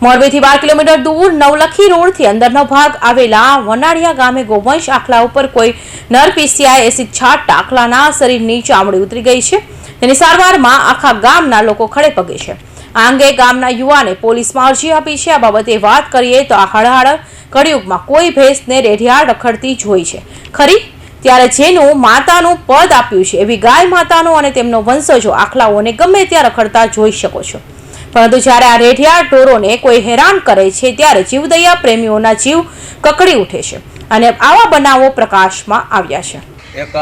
મોરબીથી 12 kilometre દૂર નવલખી રોડથી અંદરનો ભાગ આવેલા વનાડિયા ગામે ગોવંશ આખલા ઉપર કોઈ નર પીસીઆઈ એસિડ છાંટતા આખલાના શરીરની ચામડી ઉતરી ગઈ છે. તેની સારવારમાં આખા ગામના લોકો ખડે પગે છે. આ અંગે ગામના યુવાને પોલીસમાં અરજી આપી છે. આ બાબતે વાત કરીએ તો આ હળહળ કળિયુગમાં કોઈ ભેંસને રેઢિયાળ રખડતી જોઈ છે ખરી, ત્યારે જેનું માતાનું પદ આપ્યું છે એવી ગાય માતાનો અને તેમનો વંશજો આખલાઓને ગમે ત્યાં રખડતા જોઈ શકો છો. પરંતુ જ્યારે આ રેઢિયાળ ઢોરોને કોઈ હેરાન કરે છે ત્યારે જીવદયા પ્રેમીઓના જીવ કકડી ઉઠે છે અને આવા બનાવો પ્રકાશમાં આવ્યા છે. એક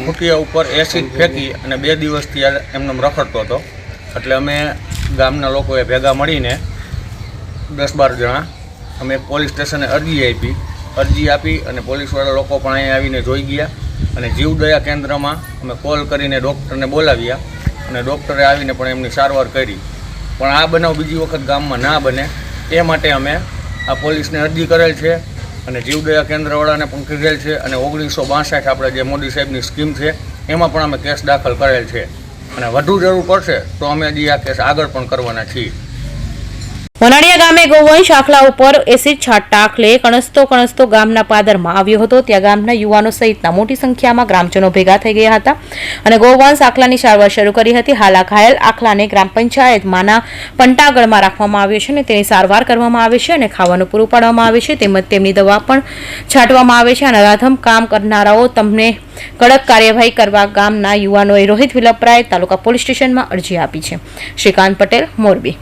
મુઠિયા ઉપર એસિડ ફેંકી અને 2 દિવસથી એમને રખડતો હતો. એટલે અમે ગામના લોકોએ ભેગા મળીને 10-12 જણા અમે પોલીસ સ્ટેશને અરજી આપી અને પોલીસવાળા લોકો પણ અહીંયા આવીને જોઈ ગયા અને જીવદયા કેન્દ્રમાં અમે કોલ કરીને ડૉક્ટરને બોલાવ્યા અને ડૉક્ટરે આવીને પણ એમની સારવાર કરી. પણ આ બનાવ બીજી વખત ગામમાં ના બને એ માટે અમે આ પોલીસને અરજી કરેલ છે અને જીવદયા કેન્દ્રવાળાને પણ કરેલ છે અને 1962 આપણે જે મોદી સાહેબની સ્કીમ છે એમાં પણ અમે કેસ દાખલ કરેલ છે અને વધુ જરૂર પડશે તો અમે હજી આ કેસ આગળ પણ કરવાના છીએ. વનાડિયા ગામે ગોવંશ આખલા ઉપર એસિડ છાંટતા આખલે કણસતો ગામના પાદરમાં આવ્યો હતો. ત્યાં ગામના યુવાનો સહિતના મોટી સંખ્યામાં ગ્રામજનો ભેગા થઈ ગયા હતા અને ગોવંશ આખલાની સારવાર શરૂ કરી હતી. હાલ આ ઘાયલ આખલાને ગ્રામ પંચાયતમાંના પંટાગળમાં રાખવામાં આવ્યો છે અને તેની સારવાર કરવામાં આવે છે અને ખાવાનું પૂરું પાડવામાં આવે છે. તેમજ તેમની દવા પણ છાંટવામાં આવે છે. અને નરાધમ કામ કરનારાઓ તમને કડક કાર્યવાહી કરવા ગામના યુવાનોએ રોહિત વિલપરાય તાલુકા પોલીસ સ્ટેશનમાં અરજી આપી છે. શ્રીકાંત પટેલ, મોરબી.